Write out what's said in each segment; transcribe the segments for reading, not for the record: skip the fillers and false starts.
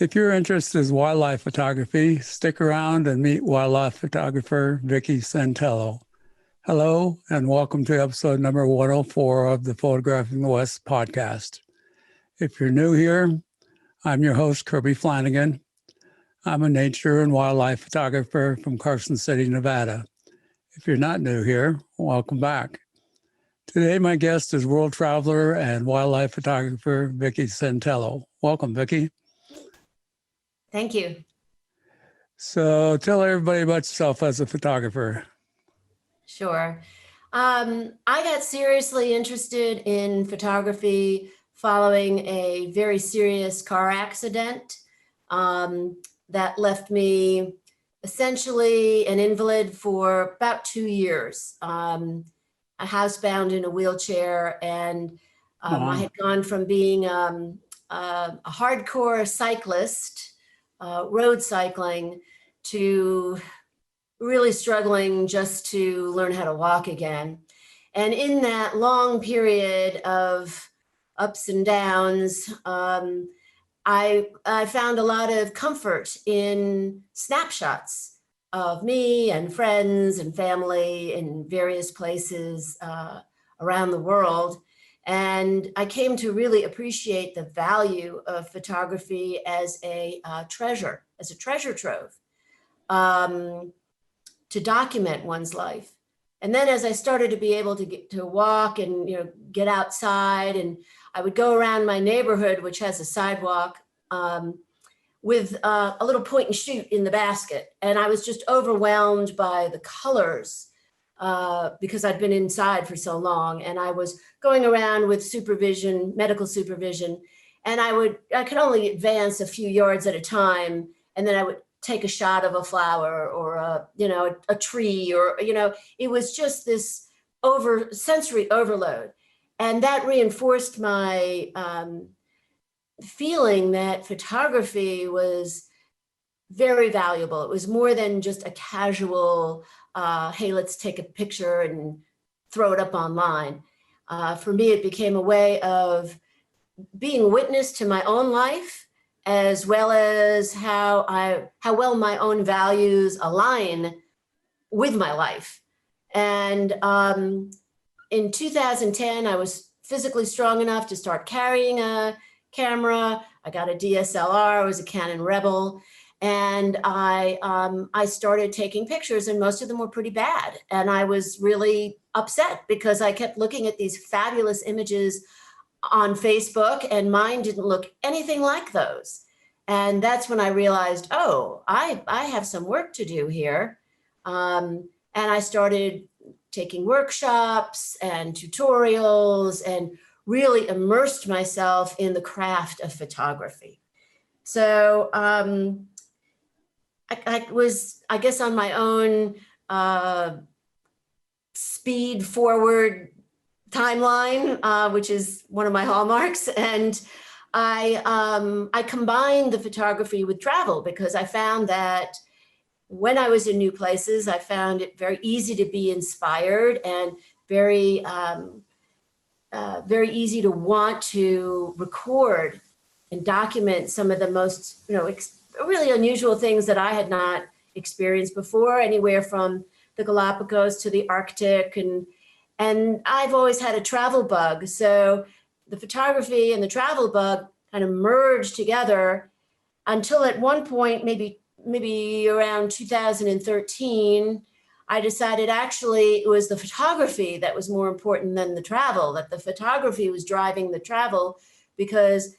If your interest is wildlife photography, stick around and meet wildlife photographer Vicki Santello. Hello, and welcome to episode number 104 of the Photographing the West podcast. If you're new here, I'm your host, Kirby Flanagan. I'm a nature and wildlife photographer from Carson City, Nevada. If you're not new here, welcome back. Today, my guest is world traveler and wildlife photographer Vicki Santello. Welcome, Vicki. Thank you. So tell everybody about yourself as a photographer. Sure. I got seriously interested in photography following a very serious car accident that left me essentially an invalid for about 2 years. Housebound in a wheelchair, and I had gone from being a hardcore cyclist, road cycling, to really struggling just to learn how to walk again. And in that long period of ups and downs, I found a lot of comfort in snapshots of me and friends and family in various places around the world. And I came to really appreciate the value of photography as a treasure trove, to document one's life. And then as I started to be able to get to walk and get outside, and I would go around my neighborhood, which has a sidewalk, with a little point and shoot in the basket. And I was just overwhelmed by the colors because I'd been inside for so long. And I was going around with supervision, medical supervision, and I could only advance a few yards at a time. And then I would take a shot of a flower or a tree, or, it was just this sensory overload. And that reinforced my feeling that photography was very valuable. It was more than just a casual, hey, let's take a picture and throw it up online. For me, it became a way of being witness to my own life, as well as how well my own values align with my life. And in 2010, I was physically strong enough to start carrying a camera. I got a DSLR. I was a Canon Rebel, and I started taking pictures, and most of them were pretty bad. And I was really upset because I kept looking at these fabulous images on Facebook, and mine didn't look anything like those. And that's when I realized, oh, I have some work to do here. And I started taking workshops and tutorials and really immersed myself in the craft of photography. So I was, I guess, on my own speed forward timeline, which is one of my hallmarks. And I combined the photography with travel, because I found that when I was in new places, I found it very easy to be inspired and very easy to want to record and document some of the most, really unusual things that I had not experienced before, anywhere from the Galapagos to the Arctic. And I've always had a travel bug. So the photography and the travel bug kind of merged together until at one point, maybe around 2013, I decided actually it was the photography that was more important than the travel, that the photography was driving the travel, because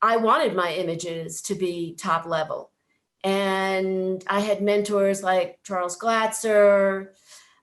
I wanted my images to be top level. And I had mentors like Charles Glatzer,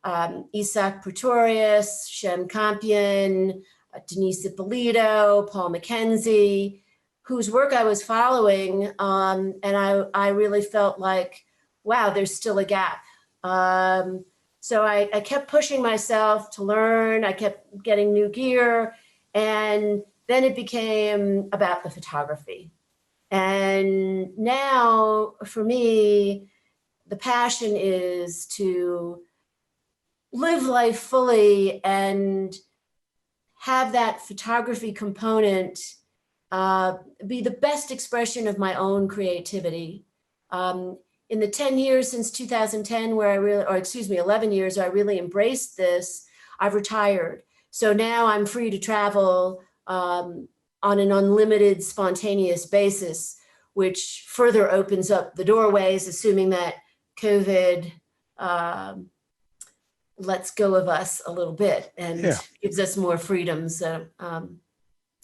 Isaac Pretorius, Shem Campion, Denise Ippolito, Paul McKenzie, whose work I was following. And I really felt like, wow, there's still a gap. So I kept pushing myself to learn. I kept getting new gear. And then it became about the photography. And now for me, the passion is to live life fully and have that photography component be the best expression of my own creativity. In the 10 years since 2010, 11 years, I really embraced this, I've retired. So now I'm free to travel on an unlimited, spontaneous basis, which further opens up the doorways, assuming that COVID lets go of us a little bit and gives us more freedom. So,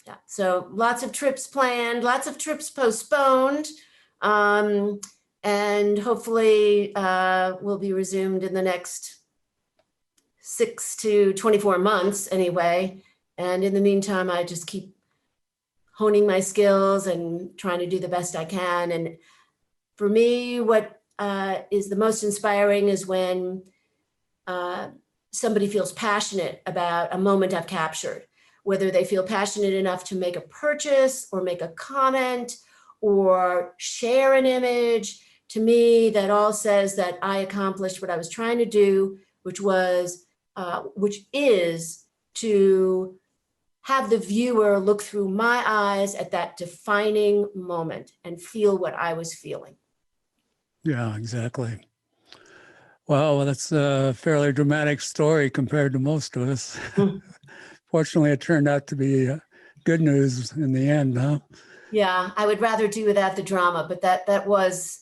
yeah, so lots of trips planned, lots of trips postponed, and hopefully will be resumed in the next 6 to 24 months anyway. And in the meantime, I just keep honing my skills and trying to do the best I can. And for me, what is the most inspiring is when somebody feels passionate about a moment I've captured, whether they feel passionate enough to make a purchase or make a comment or share an image. To me, that all says that I accomplished what I was trying to do, which is to have the viewer look through my eyes at that defining moment and feel what I was feeling. Yeah, exactly. Well, that's a fairly dramatic story compared to most of us. Fortunately, it turned out to be good news in the end, huh? Yeah, I would rather do without the drama, but that was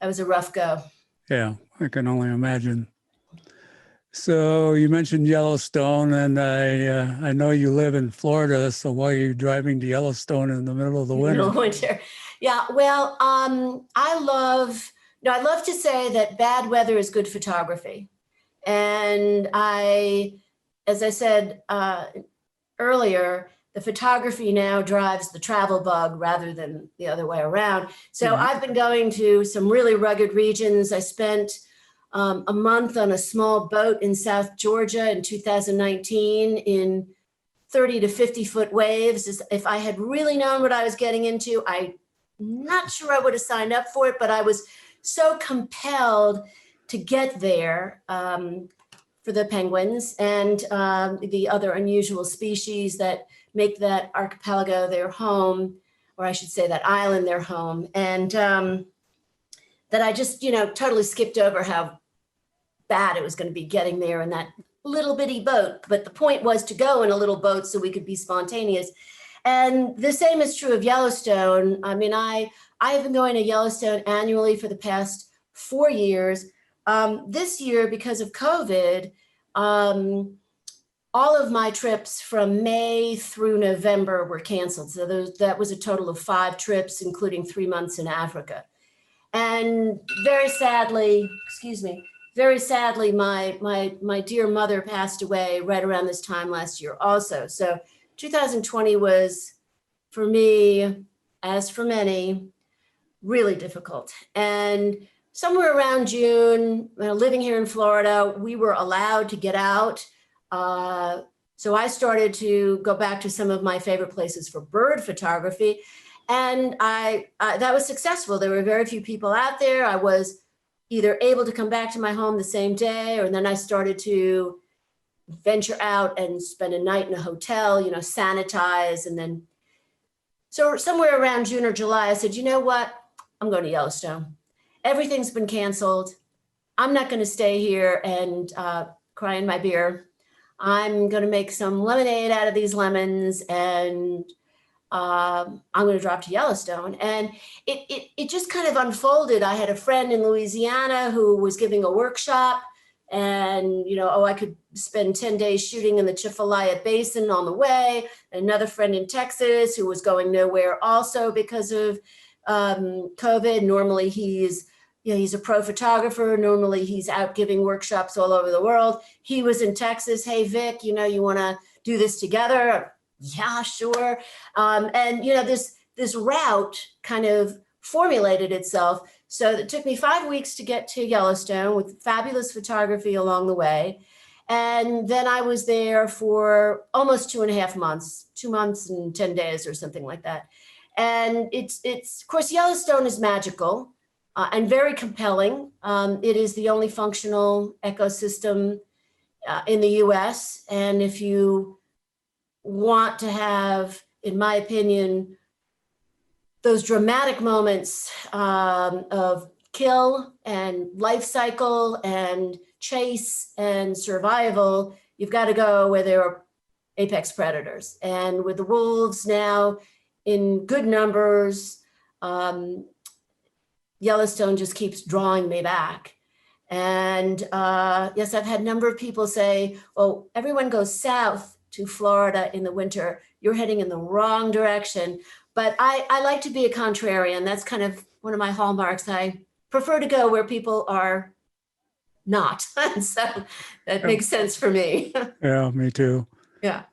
a rough go. Yeah, I can only imagine. So you mentioned Yellowstone, and I know you live in Florida. So why are you driving to Yellowstone in the middle of the winter? Winter. Yeah. Well, I love to say that bad weather is good photography, and as I said earlier, the photography now drives the travel bug rather than the other way around. So I've been going to some really rugged regions. I spent a month on a small boat in South Georgia in 2019 in 30 to 50 foot waves. If I had really known what I was getting into, I'm not sure I would have signed up for it, but I was so compelled to get there for the penguins and the other unusual species that make that archipelago their home, or I should say that island their home. And that I just, totally skipped over how bad it was going to be getting there in that little bitty boat. But the point was to go in a little boat so we could be spontaneous. And the same is true of Yellowstone. I mean, I have been going to Yellowstone annually for the past 4 years. This year, because of COVID, all of my trips from May through November were canceled. So that was a total of 5 trips, including 3 months in Africa. And very sadly, my dear mother passed away right around this time last year also. So 2020 was, for me, as for many, really difficult. And somewhere around June, living here in Florida, we were allowed to get out. So I started to go back to some of my favorite places for bird photography. And that was successful. There were very few people out there. I was either able to come back to my home the same day, or then I started to venture out and spend a night in a hotel, sanitize. And then, so somewhere around June or July, I said, you know what? I'm going to Yellowstone. Everything's been canceled. I'm not going to stay here and cry in my beer. I'm going to make some lemonade out of these lemons, and I'm going to drop to Yellowstone. And it just kind of unfolded. I had a friend in Louisiana who was giving a workshop, and, I could spend 10 days shooting in the Chifalaya Basin on the way. Another friend in Texas who was going nowhere also because of COVID. Normally he's a pro photographer. Normally he's out giving workshops all over the world. He was in Texas. Hey, Vic, you want to do this together? Yeah, sure. And this route kind of formulated itself. So it took me 5 weeks to get to Yellowstone with fabulous photography along the way. And then I was there for almost 2.5 months, 2 months and 10 days or something like that. And it's of course, Yellowstone is magical and very compelling. It is the only functional ecosystem in the US. And if you want to have, in my opinion, those dramatic moments of kill and life cycle and chase and survival, you've got to go where there are apex predators. And with the wolves now in good numbers, Yellowstone just keeps drawing me back. And yes, I've had a number of people say, oh, everyone goes south to Florida in the winter. You're heading in the wrong direction. But I like to be a contrarian. That's kind of one of my hallmarks. I prefer to go where people are not. And so that makes sense for me. Yeah, me too. Yeah.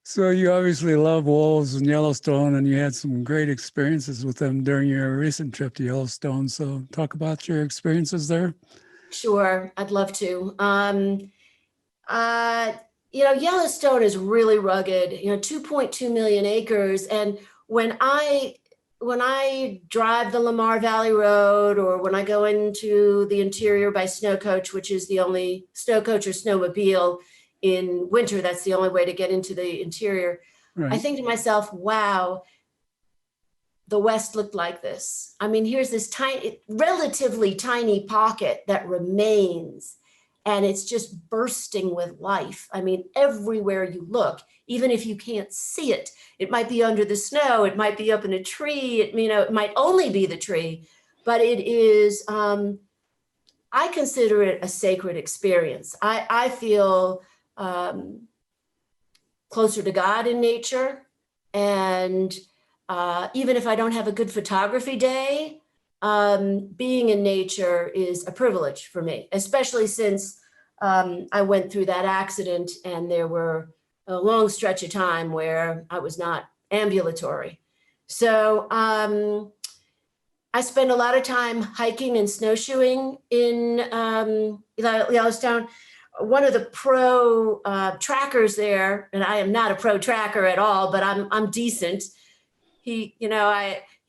So you obviously love wolves in Yellowstone, and you had some great experiences with them during your recent trip to Yellowstone. So talk about your experiences there. Sure, I'd love to. Yellowstone is really rugged, 2.2 million acres. And when I drive the Lamar Valley Road, or when I go into the interior by snow coach, which is the only snow coach or snowmobile in winter, that's the only way to get into the interior. Right. I think to myself, wow, the West looked like this. I mean, here's this relatively tiny pocket that remains, and it's just bursting with life. I mean, everywhere you look, even if you can't see it, it might be under the snow, it might be up in a tree, it might only be the tree, but it is, I consider it a sacred experience. I feel closer to God in nature. And even if I don't have a good photography day, being in nature is a privilege for me, especially since I went through that accident and there were a long stretch of time where I was not ambulatory. So I spend a lot of time hiking and snowshoeing in Yellowstone. One of the pro trackers there, and I am not a pro tracker at all, but I'm decent. He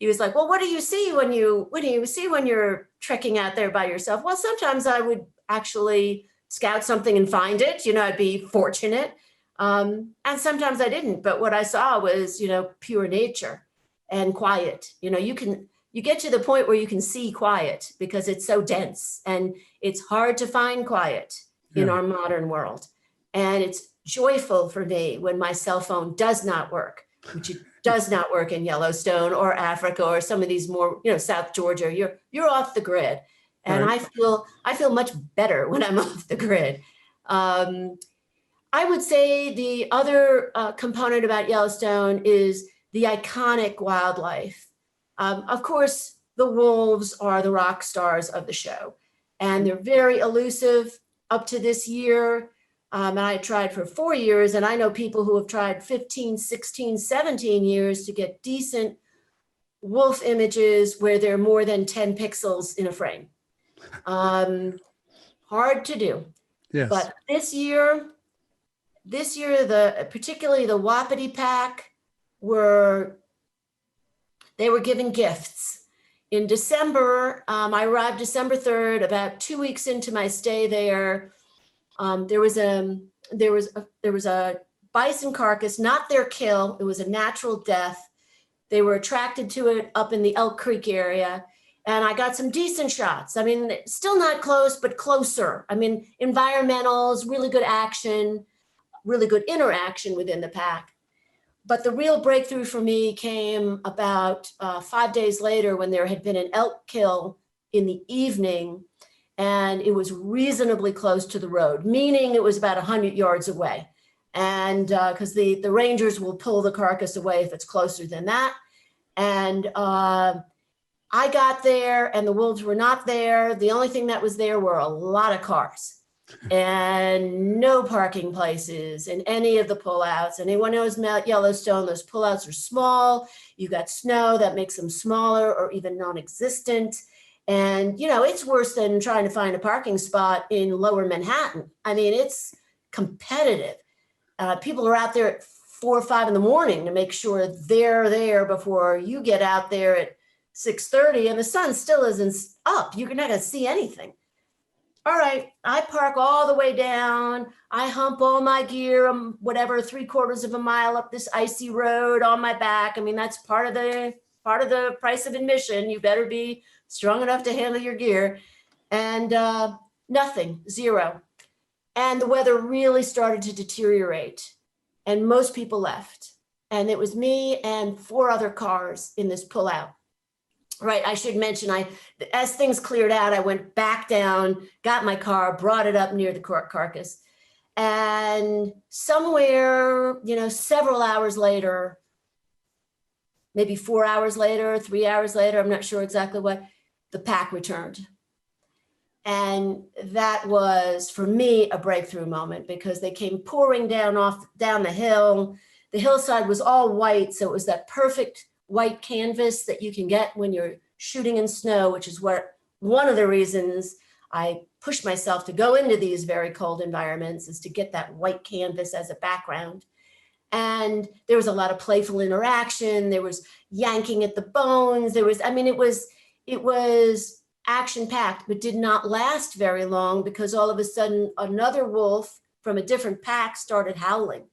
was like, well, what do you see when you're trekking out there by yourself? Well, sometimes I would actually scout something and find it, I'd be fortunate. And sometimes I didn't, but what I saw was, pure nature and quiet. You get to the point where you can see quiet because it's so dense, and it's hard to find quiet in our modern world. And it's joyful for me when my cell phone does not work, which it does not work in Yellowstone or Africa or some of these more, South Georgia. You're off the grid. And right. I feel much better when I'm off the grid. I would say the other component about Yellowstone is the iconic wildlife. Of course, the wolves are the rock stars of the show, and they're very elusive up to this year. And I tried for 4 years, and I know people who have tried 15, 16, 17 years to get decent wolf images where they're more than 10 pixels in a frame. Hard to do. Yes. But this year, particularly the Wapiti pack were given gifts. In December, I arrived December 3rd, about 2 weeks into my stay there. There was a bison carcass, not their kill. It was a natural death. They were attracted to it up in the Elk Creek area. And I got some decent shots. I mean, still not close, but closer. I mean, environmentals, really good action, really good interaction within the pack. But the real breakthrough for me came about 5 days later, when there had been an elk kill in the evening, and it was reasonably close to the road, meaning it was about 100 yards away. And because the rangers will pull the carcass away if it's closer than that. And I got there and the wolves were not there. The only thing that was there were a lot of cars and no parking places in any of the pullouts. Anyone knows about Yellowstone, those pullouts are small. You got snow that makes them smaller or even non-existent. And, it's worse than trying to find a parking spot in lower Manhattan. I mean, it's competitive. People are out there at 4 or 5 in the morning to make sure they're there before you get out there at 6:30, and the sun still isn't up. You're not going to see anything. all right, I park all the way down. I hump all my gear, whatever, 3/4 of a mile up this icy road on my back. I mean, that's part of the price of admission. You better be strong enough to handle your gear. And nothing, zero. And the weather really started to deteriorate. And most people left. And it was me and 4 other cars in this pullout. Right, I should mention, as things cleared out, I went back down, got my car, brought it up near the carcass. And somewhere, several hours later, maybe 4 hours later, 3 hours later, I'm not sure exactly what, the pack returned. And that was, for me, a breakthrough moment because they came pouring down the hill. The hillside was all white, so it was that perfect white canvas that you can get when you're shooting in snow, which is one of the reasons I push myself to go into these very cold environments, is to get that white canvas as a background. And there was a lot of playful interaction. There was yanking at the bones. It was action-packed, but did not last very long because all of a sudden another wolf from a different pack started howling.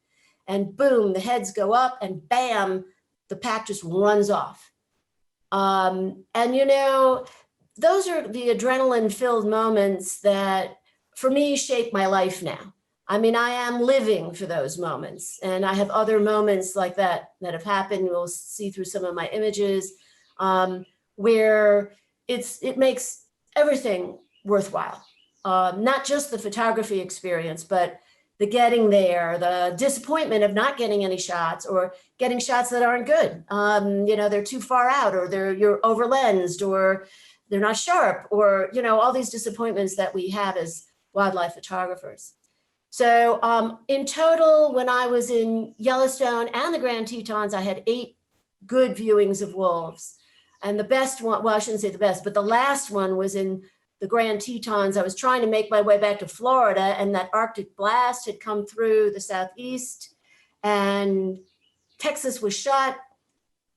And boom, the heads go up and bam, the pack just runs off. And those are the adrenaline-filled moments that, for me, shape my life now. I mean, I am living for those moments. And I have other moments like that have happened. You'll see through some of my images where it makes everything worthwhile. Not just the photography experience, but the getting there, the disappointment of not getting any shots or getting shots that aren't good. They're too far out, or you're over lensed, or they're not sharp, or, all these disappointments that we have as wildlife photographers. So in total, when I was in Yellowstone and the Grand Tetons, I had 8 good viewings of wolves. And the best one, well, I shouldn't say the best, but the last one was in the Grand Tetons. I was trying to make my way back to Florida, and that Arctic blast had come through the southeast, and Texas was shut.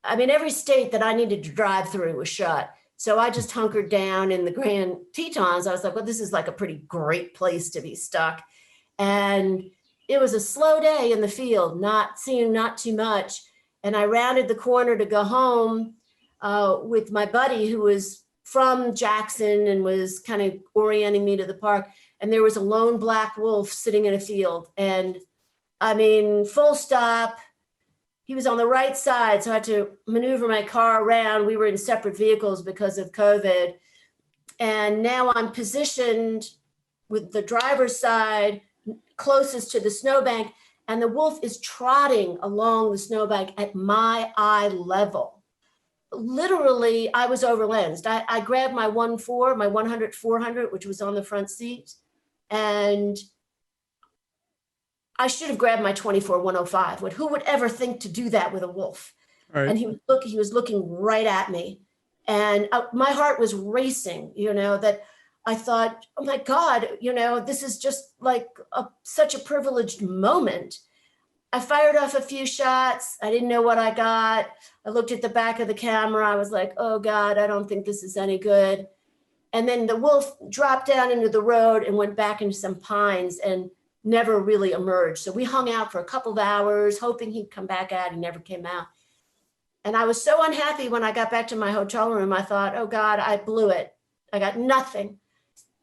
I mean, every state that I needed to drive through was shut. So I just hunkered down in the Grand Tetons. I was like, well, this is like a pretty great place to be stuck. And it was a slow day in the field, not too much. And I rounded the corner to go home with my buddy who was from Jackson and was kind of orienting me to the park. And there was a lone black wolf sitting in a field. And I mean, full stop. He was on the right side, so I had to maneuver my car around. We were in separate vehicles because of COVID. And now I'm positioned with the driver's side closest to the snowbank, and the wolf is trotting along the snowbank at my eye level. Literally, I was overlensed. I grabbed my 100-400, which was on the front seat, and I should have grabbed my 24-105. Who would ever think to do that with a wolf? Right. And he was looking right at me, and my heart was racing. That I thought, oh my God, this is just like such a privileged moment. I fired off a few shots. I didn't know what I got. I looked at the back of the camera. I was like, oh God, I don't think this is any good. And then the wolf dropped down into the road and went back into some pines and never really emerged. So we hung out for a couple of hours, hoping he'd come back out. He never came out. And I was so unhappy when I got back to my hotel room. I thought, oh God, I blew it. I got nothing.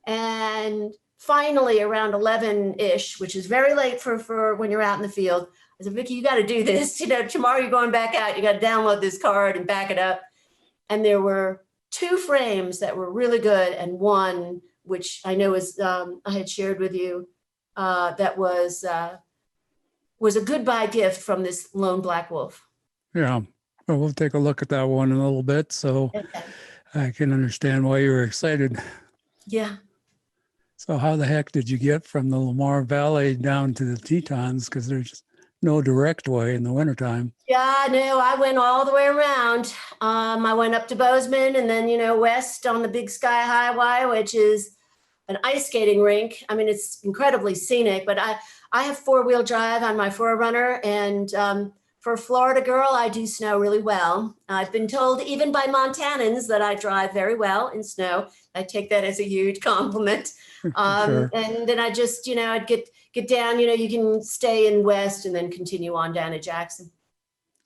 And finally, around 11-ish, which is very late for when you're out in the field, I said, Vicki, you got to do this. Tomorrow you're going back out. You got to download this card and back it up. And there were 2 frames that were really good, and one, which I know is I had shared with you, that was a goodbye gift from this lone black wolf. Yeah. Well, we'll take a look at that one in a little bit, so Okay. I can understand why you were excited. Yeah. So how the heck did you get from the Lamar Valley down to the Tetons? Because there's no direct way in the wintertime. Yeah, no, I went all the way around. I went up to Bozeman and then, west on the Big Sky Highway, which is an ice skating rink. I mean, it's incredibly scenic, but I have 4-wheel drive on my 4Runner, and for a Florida girl, I do snow really well. I've been told even by Montanans that I drive very well in snow. I take that as a huge compliment. Sure. And then I just, I'd get down, you can stay in West and then continue on down to Jackson.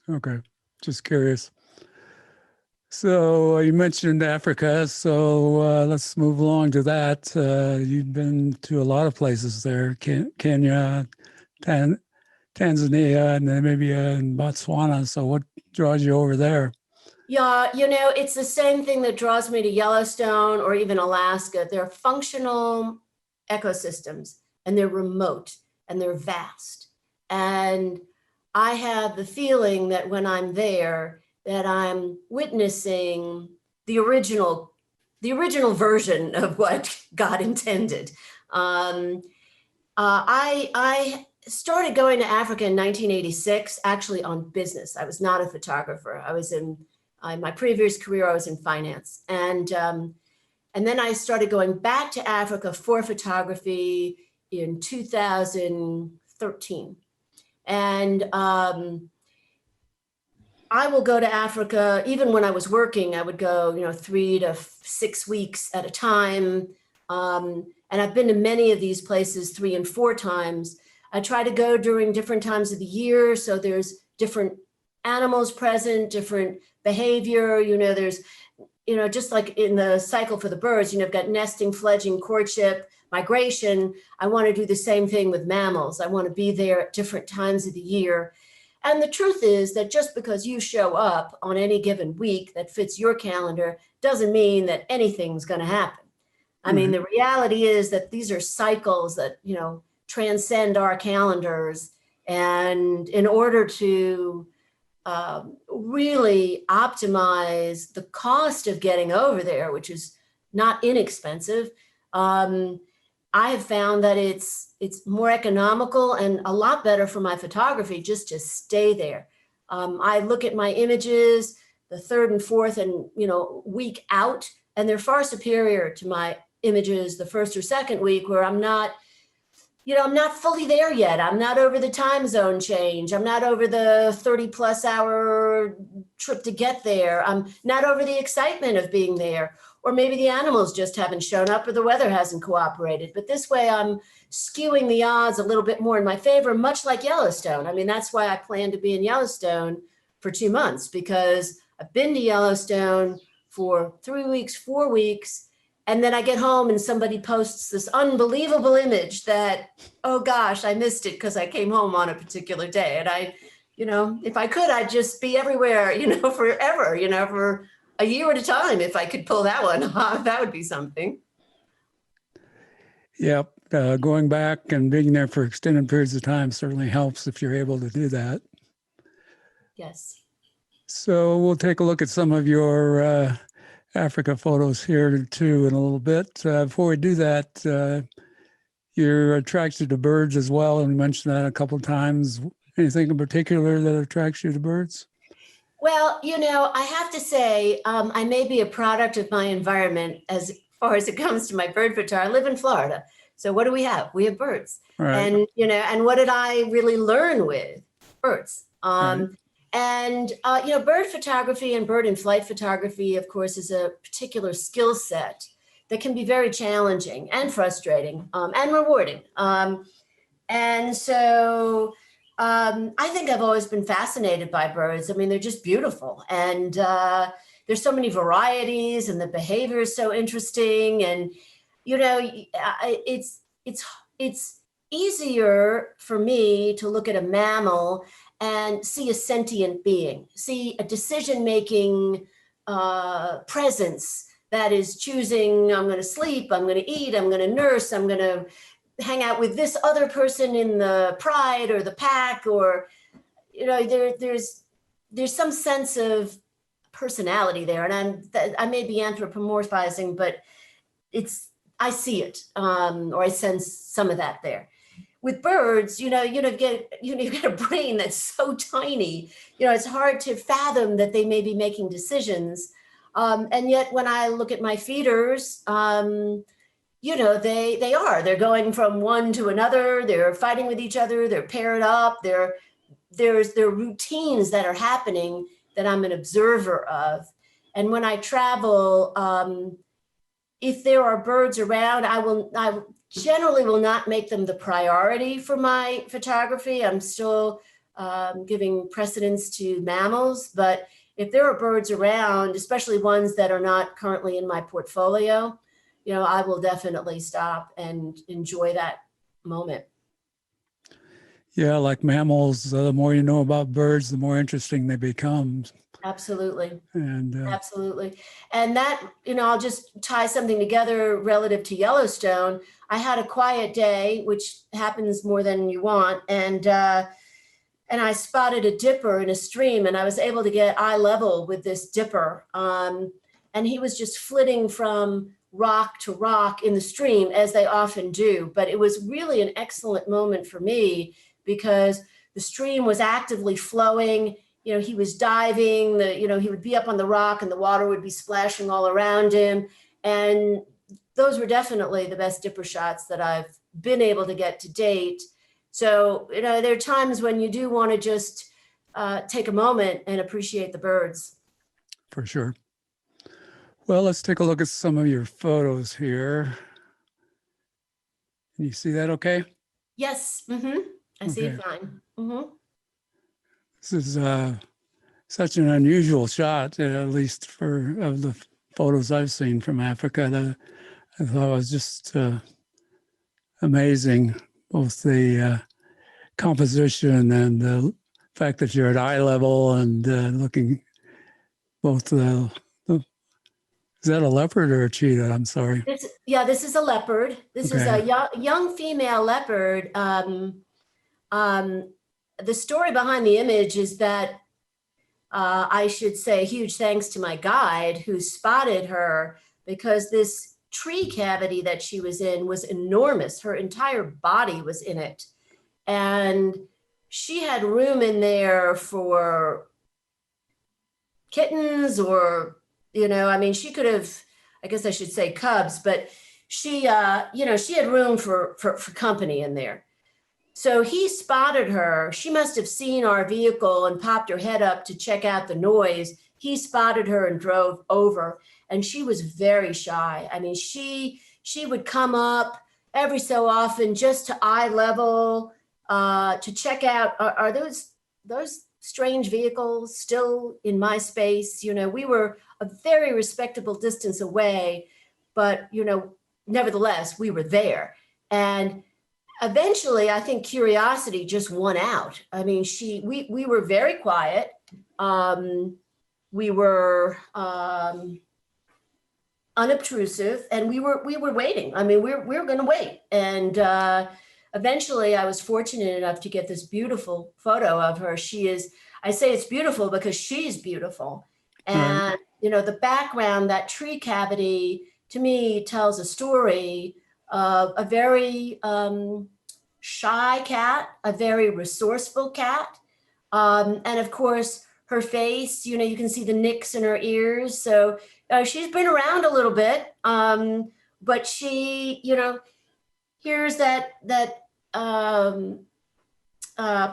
Okay. Just curious. So you mentioned Africa, so let's move along to that. You've been to a lot of places there, Kenya, Tanzania, Namibia, and Botswana. So what draws you over there? Yeah, it's the same thing that draws me to Yellowstone or even Alaska. They're functional ecosystems and they're remote and they're vast. And I have the feeling that when I'm there, that I'm witnessing the original version of what God intended. I started going to Africa in 1986, actually on business. I was not a photographer. I was in my previous career. I was in finance, and then I started going back to Africa for photography in 2013, and I will go to Africa, even when I was working, I would go, 3 to 6 weeks at a time. And I've been to many of these places 3 and 4 times. I try to go during different times of the year. So there's different animals present, different behavior, there's, just like in the cycle for the birds, I've got nesting, fledging, courtship, migration. I want to do the same thing with mammals. I want to be there at different times of the year. And the truth is that just because you show up on any given week that fits your calendar doesn't mean that anything's going to happen. I mean, the reality is that these are cycles that, transcend our calendars. And in order to really optimize the cost of getting over there, which is not inexpensive, I have found that it's more economical and a lot better for my photography just to stay there. I look at my images the 3rd and 4th and week out, and they're far superior to my images the 1st or 2nd week, where I'm not fully there yet. I'm not over the time zone change. I'm not over the 30+ hour trip to get there. I'm not over the excitement of being there. Or maybe the animals just haven't shown up or the weather hasn't cooperated. But this way I'm skewing the odds a little bit more in my favor, much like Yellowstone. I mean, that's why I plan to be in Yellowstone for 2 months, because I've been to Yellowstone for 3 weeks, 4 weeks, and then I get home and somebody posts this unbelievable image that, oh gosh, I missed it because I came home on a particular day. And I, if I could, I'd just be everywhere, forever, for a year at a time. If I could pull that one off, that would be something. Yep. Going back and being there for extended periods of time certainly helps if you're able to do that. Yes. So we'll take a look at some of your Africa photos here too in a little bit. Before we do that, you're attracted to birds as well, and you mentioned that a couple of times. Anything in particular that attracts you to birds? Well, I have to say, I may be a product of my environment as far as it comes to my bird photography. I live in Florida. So what do we have? We have birds. Right. And, and what did I really learn with? Birds. Right. And, bird photography and bird in flight photography, of course, is a particular skill set that can be very challenging and frustrating and rewarding. And so I think I've always been fascinated by birds. I mean, they're just beautiful. And there's so many varieties and the behavior is so interesting. And, it's easier for me to look at a mammal and see a sentient being, see a decision-making presence that is choosing, I'm going to sleep, I'm going to eat, I'm going to nurse, I'm going to hang out with this other person in the pride or the pack, or, there's some sense of personality there. And I may be anthropomorphizing, but I see it, or I sense some of that there. With birds, you've got a brain that's so tiny, it's hard to fathom that they may be making decisions. And yet when I look at my feeders, they're going from one to another, they're fighting with each other, they're paired up, they're there are routines that are happening that I'm an observer of. And when I travel, if there are birds around, I generally will not make them the priority for my photography. I'm still giving precedence to mammals, but if there are birds around, especially ones that are not currently in my portfolio, I will definitely stop and enjoy that moment. Yeah, like mammals, the more you know about birds, the more interesting they become. Absolutely. And Absolutely. And that, I'll just tie something together relative to Yellowstone. I had a quiet day, which happens more than you want. And I spotted a dipper in a stream, and I was able to get eye level with this dipper. And he was just flitting from rock to rock in the stream, as they often do. But it was really an excellent moment for me because the stream was actively flowing. He was diving, he would be up on the rock and the water would be splashing all around him. And those were definitely the best dipper shots that I've been able to get to date. So, there are times when you do want to just take a moment and appreciate the birds. For sure. Well, let's take a look at some of your photos here. Can you see that okay? Yes. Mm-hmm. I see it fine. Mm-hmm. This is such an unusual shot, at least of the photos I've seen from Africa. That I thought was just amazing, both the composition and the fact that you're at eye level and looking both is that a leopard or a cheetah? I'm sorry. This is a leopard. This is a young female leopard. The story behind the image is that I should say huge thanks to my guide who spotted her, because this tree cavity that she was in was enormous. Her entire body was in it. And she had room in there for kittens or, she could have, I guess I should say cubs, but she had room for company in there. So he spotted her. She must have seen our vehicle and popped her head up to check out the noise. He spotted her and drove over, and she was very shy. She would come up every so often just to eye level, to check out, are those strange vehicles still in my space? We were a very respectable distance away, but, nevertheless, we were there. And eventually, I think curiosity just won out. We were very quiet. We were unobtrusive, and we were waiting. We were going to wait. And eventually, I was fortunate enough to get this beautiful photo of her. I say it's beautiful because she's beautiful. And, the background, that tree cavity, to me, tells a story of a very shy cat, a very resourceful cat. And of course, her face, you can see the nicks in her ears. So she's been around a little bit, but she, here's that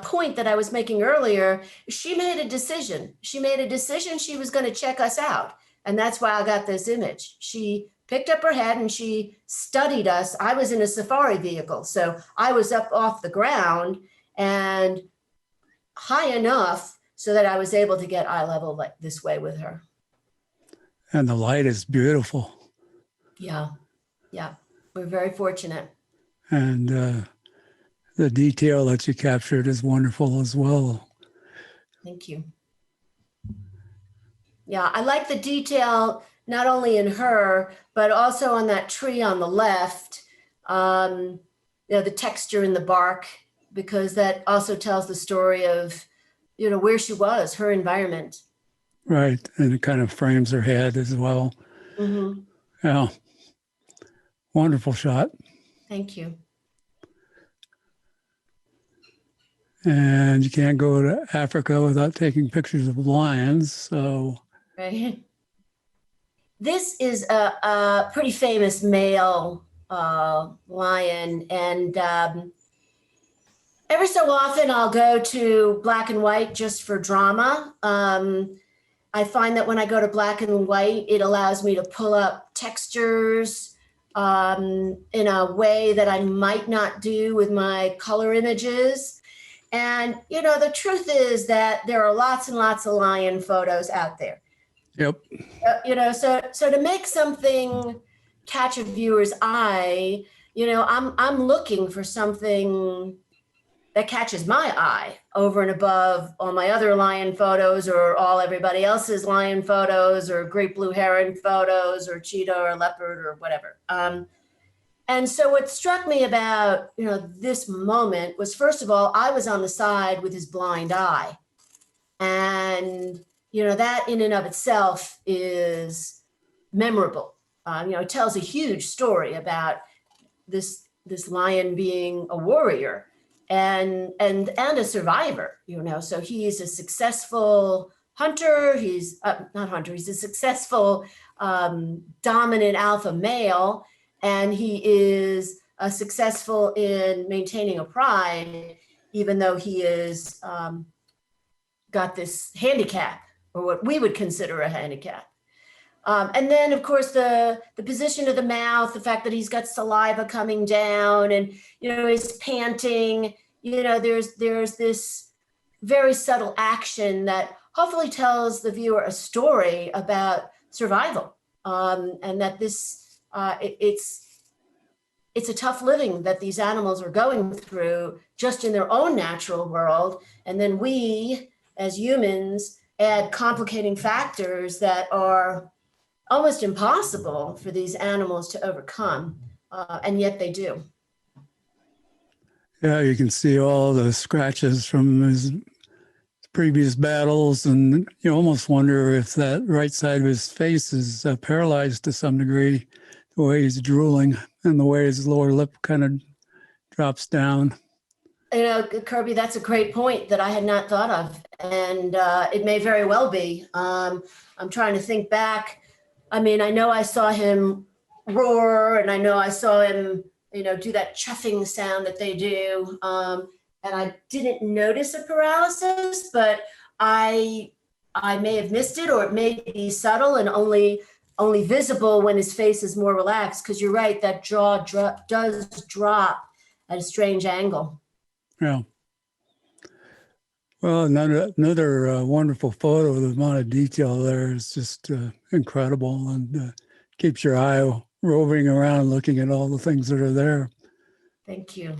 point that I was making earlier. She made a decision. She was going to check us out. And that's why I got this image. She picked up her head and she studied us. I was in a safari vehicle, so I was up off the ground and high enough so that I was able to get eye level like this way with her. And the light is beautiful. Yeah. We're very fortunate. And the detail that you captured is wonderful as well. Thank you. Yeah, I like the detail not only in her, but also on that tree on the left, the texture in the bark, because that also tells the story of, where she was, her environment. Right. And it kind of frames her head as well. Mm-hmm. Yeah. Wonderful shot. Thank you. And you can't go to Africa without taking pictures of lions. So. Right. This is a pretty famous male lion, and Every so often I'll go to black and white just for drama. I find that when I go to black and white, it allows me to pull up textures in a way that I might not do with my color images. And, the truth is that there are lots and lots of lion photos out there. Yep. So to make something catch a viewer's eye, I'm looking for something that catches my eye over and above all my other lion photos or all everybody else's lion photos or great blue heron photos or cheetah or leopard or whatever. And so what struck me about, this moment was, first of all, I was on the side with his blind eye. And, that in and of itself is memorable. It tells a huge story about this lion being a warrior and a survivor, so he's a successful hunter. He's not hunter. He's a successful dominant alpha male, and he is successful in maintaining a pride, even though he is got this handicap, or what we would consider a handicap. And then, of course, the position of the mouth, the fact that he's got saliva coming down, and he's panting. There's this very subtle action that hopefully tells the viewer a story about survival, and that it's a tough living that these animals are going through just in their own natural world, and then we, as humans, add complicating factors that are almost impossible for these animals to overcome, and yet they do. Yeah, you can see all the scratches from his previous battles, and you almost wonder if that right side of his face is paralyzed to some degree, the way he's drooling and the way his lower lip kind of drops down. Kirby, that's a great point that I had not thought of, and it may very well be. I'm trying to think back. I mean, I know I saw him roar, and I know I saw him, do that chuffing sound that they do. And I didn't notice a paralysis, but I may have missed it, or it may be subtle and only visible when his face is more relaxed. Because you're right, that jaw does drop at a strange angle. Yeah. Well, another wonderful photo. The amount of detail there is just incredible, and keeps your eye roving around looking at all the things that are there. Thank you.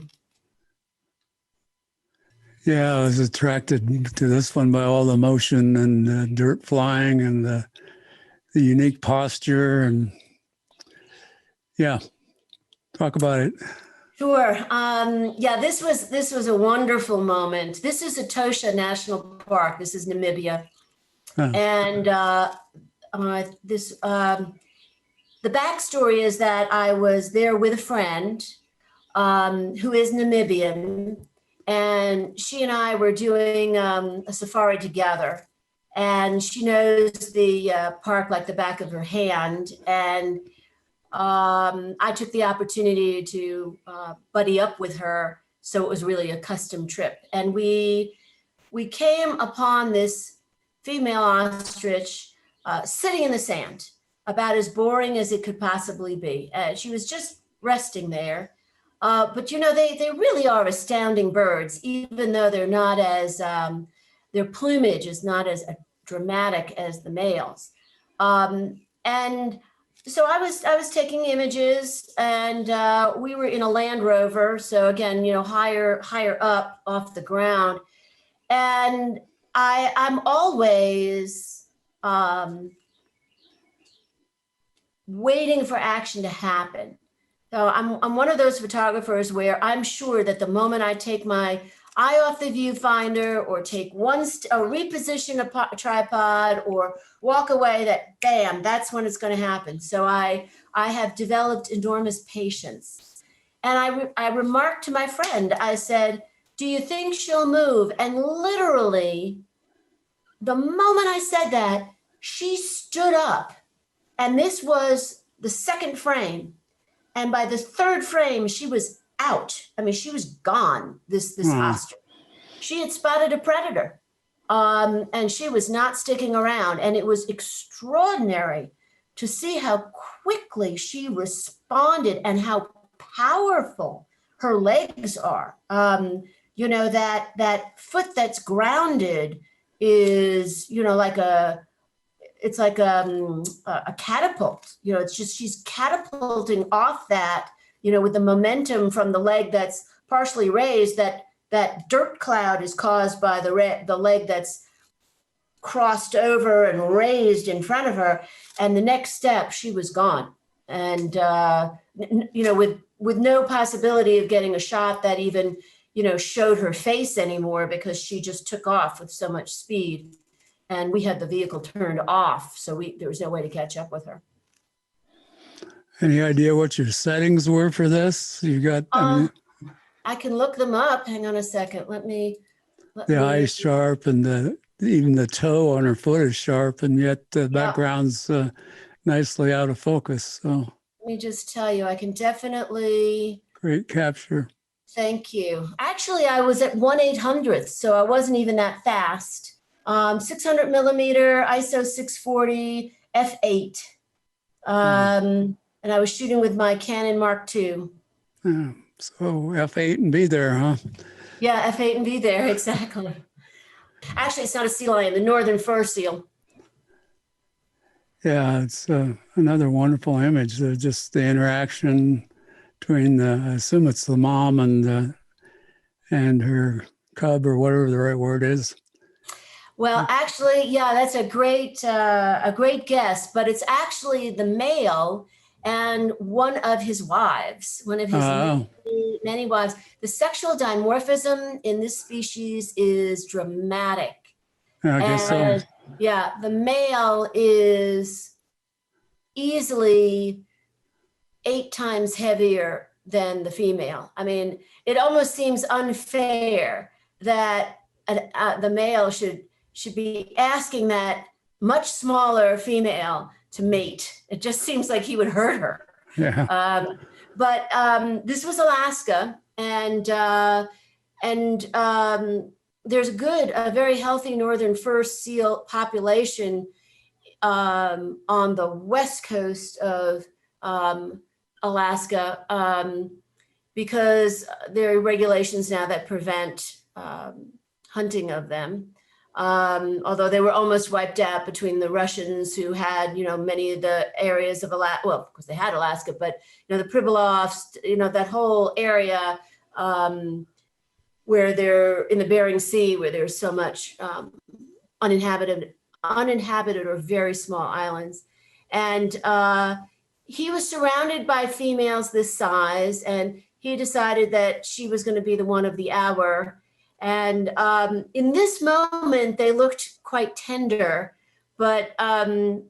Yeah, I was attracted to this one by all the motion and dirt flying and the unique posture, and yeah, talk about it. Sure. Yeah, this was a wonderful moment. This is Etosha National Park. This is Namibia, and the backstory is that I was there with a friend who is Namibian, and she and I were doing a safari together. And she knows the park like the back of her hand, and I took the opportunity to buddy up with her, so it was really a custom trip. And we came upon this female ostrich sitting in the sand, about as boring as it could possibly be. She was just resting there. But they really are astounding birds, even though they're not as, their plumage is not as dramatic as the males. And so I was taking images, and we were in a Land Rover. So again, higher up off the ground. And I'm always waiting for action to happen. So I'm one of those photographers where I'm sure that the moment I take my eye off the viewfinder, or take or reposition a tripod, or walk away, that bam, that's when it's going to happen. So I have developed enormous patience. And I remarked to my friend, I said, "Do you think she'll move?" And literally, the moment I said that, she stood up. And this was the second frame. And by the third frame, she was out. I mean, she was gone, this Wow. ostrich. She had spotted a predator, and she was not sticking around. And it was extraordinary to see how quickly she responded and how powerful her legs are. You know, that foot that's grounded is, you know, it's like a catapult. You know, it's just, she's catapulting off that, you know, with the momentum from the leg that's partially raised. That dirt cloud is caused by the leg that's crossed over and raised in front of her. And the next step, she was gone. And, you know, with no possibility of getting a shot that even, you know, showed her face anymore, because she just took off with so much speed. And we had the vehicle turned off, so there was no way to catch up with her. Any idea what your settings were for this? You got, I can look them up. Hang on a second. Let me. the eye's sharp, and even the toe on her foot is sharp, and yet the background's nicely out of focus. So let me just tell you, I can definitely. Great capture. Thank you. Actually, I was at 1/800th, so I wasn't even that fast. 600 millimeter, ISO 640, f8. And I was shooting with my Canon Mark II. So f8 and be there, huh? Yeah, f8 and be there, exactly. Actually, it's not a sea lion, the northern fur seal. Yeah, it's another wonderful image. Just the interaction between I assume it's the mom and her cub, or whatever the right word is. Well, actually, yeah, that's a great guess, but it's actually the male and one of his wives, one of his many wives. The sexual dimorphism in this species is dramatic. I guess so. Yeah, the male is easily 8 times heavier than the female. I mean, it almost seems unfair that the male should be asking that much smaller female to mate. It just seems like he would hurt her. Yeah. But this was Alaska, and there's a very healthy northern fur seal population on the west coast of Alaska, because there are regulations now that prevent hunting of them. Although they were almost wiped out between the Russians, who had, you know, many of the areas of Alaska, well, of course they had Alaska, but, you know, the Pribilofs, you know, that whole area where they're in the Bering Sea, where there's so much uninhabited or very small islands. And he was surrounded by females this size, and he decided that she was going to be the one of the hour. And in this moment, they looked quite tender, but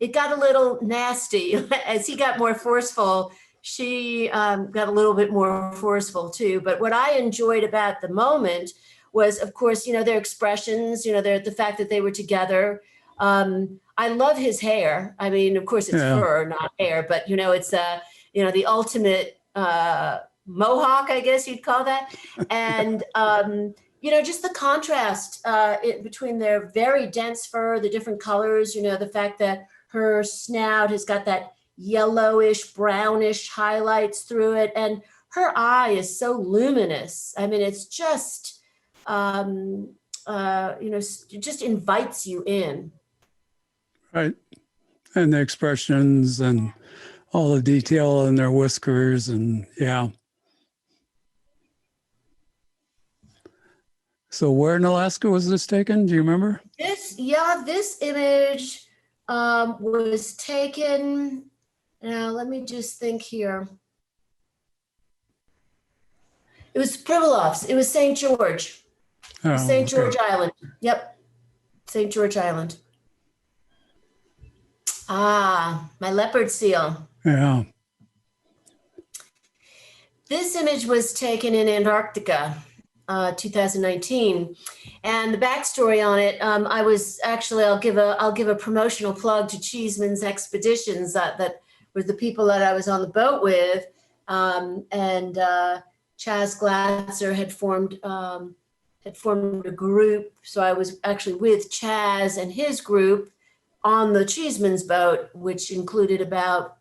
it got a little nasty. As he got more forceful, she got a little bit more forceful too. But what I enjoyed about the moment was, of course, you know, their expressions, you know, the fact that they were together. I love his hair. I mean, of course, it's fur, not hair, but, you know, it's, you know, the ultimate mohawk, I guess you'd call that. And, you know, just the contrast between their very dense fur, the different colors, you know, the fact that her snout has got that yellowish, brownish highlights through it. And her eye is so luminous. I mean, it's just, you know, it just invites you in. Right. And the expressions and all the detail in their whiskers, and yeah. So where in Alaska was this taken? Do you remember? This image was taken. Now, let me just think here. It was Pribilofs. It was St. George. St. George Island. Yep. St. George Island. Ah, my leopard seal. Yeah. This image was taken in Antarctica, 2019, and the backstory on it. I was actually, I'll give a promotional plug to Cheeseman's Expeditions. That were the people that I was on the boat with, and Chaz Glatzer had formed a group. So I was actually with Chaz and his group on the Cheeseman's boat, which included about,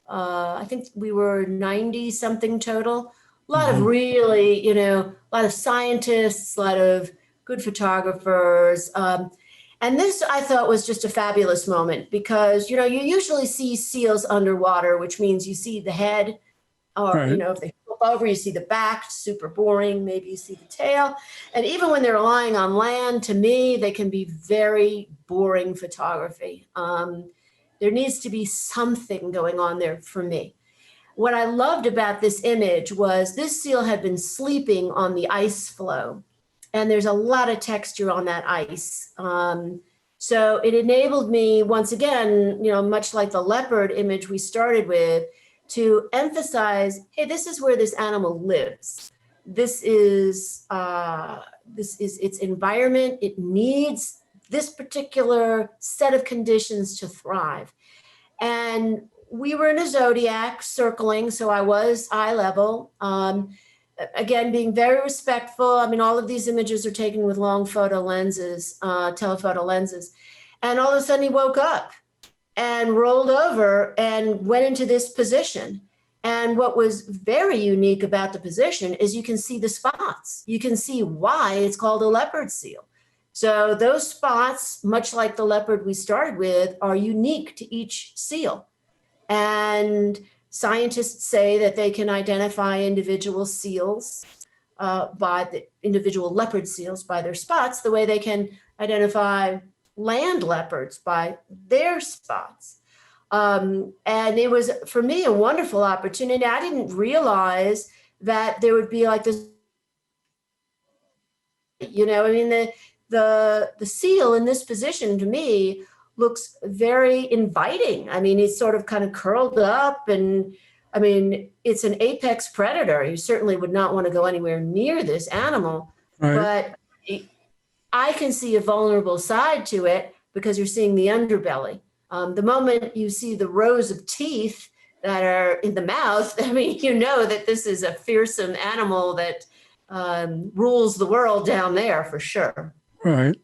I think we were 90 something total. A lot of really, a lot of scientists, a lot of good photographers. And this I thought was just a fabulous moment because, you usually see seals underwater, which means you see the head or, Right. if they flip over, you see the back, super boring. Maybe you see the tail. And even when they're lying on land, to me, they can be very boring photography. There needs to be something going on there for me. What I loved about this image was this seal had been sleeping on the ice floe, and there's a lot of texture on that ice. So it enabled me, once again, much like the leopard image we started with, to emphasize, hey, this is where this animal lives. This is its environment. It needs this particular set of conditions to thrive. And we were in a zodiac circling, so I was eye level. Again, being very respectful. I mean, all of these images are taken with long photo lenses, telephoto lenses. And all of a sudden he woke up and rolled over and went into this position. And what was very unique about the position is you can see the spots. You can see why it's called a leopard seal. So those spots, much like the leopard we started with, are unique to each seal. And scientists say that they can identify individual seals by the individual leopard seals by their spots, the way they can identify land leopards by their spots. And it was, for me, a wonderful opportunity. I didn't realize that there would be like this, the seal in this position to me looks very inviting. I mean, he's sort of kind of curled up, and I mean, it's an apex predator. You certainly would not want to go anywhere near this animal, Right. but I can see a vulnerable side to it because you're seeing the underbelly. The moment you see the rows of teeth that are in the mouth, I mean, that this is a fearsome animal that rules the world down there for sure. Right.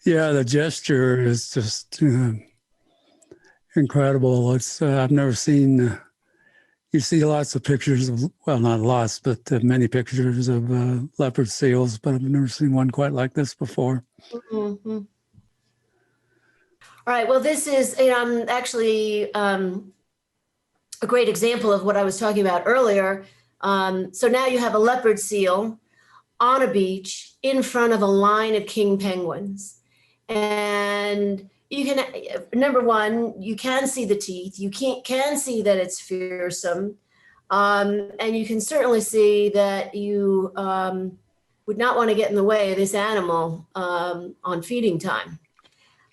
Yeah, the gesture is just incredible. It's I've never seen. You see lots of pictures of, well, not lots, but many pictures of leopard seals, but I've never seen one quite like this before. Mm-hmm. All right. Well, this is actually a great example of what I was talking about earlier. So now you have a leopard seal on a beach in front of a line of king penguins. And you can, number one, you can see the teeth. You can see that it's fearsome. And you can certainly see that you would not want to get in the way of this animal on feeding time.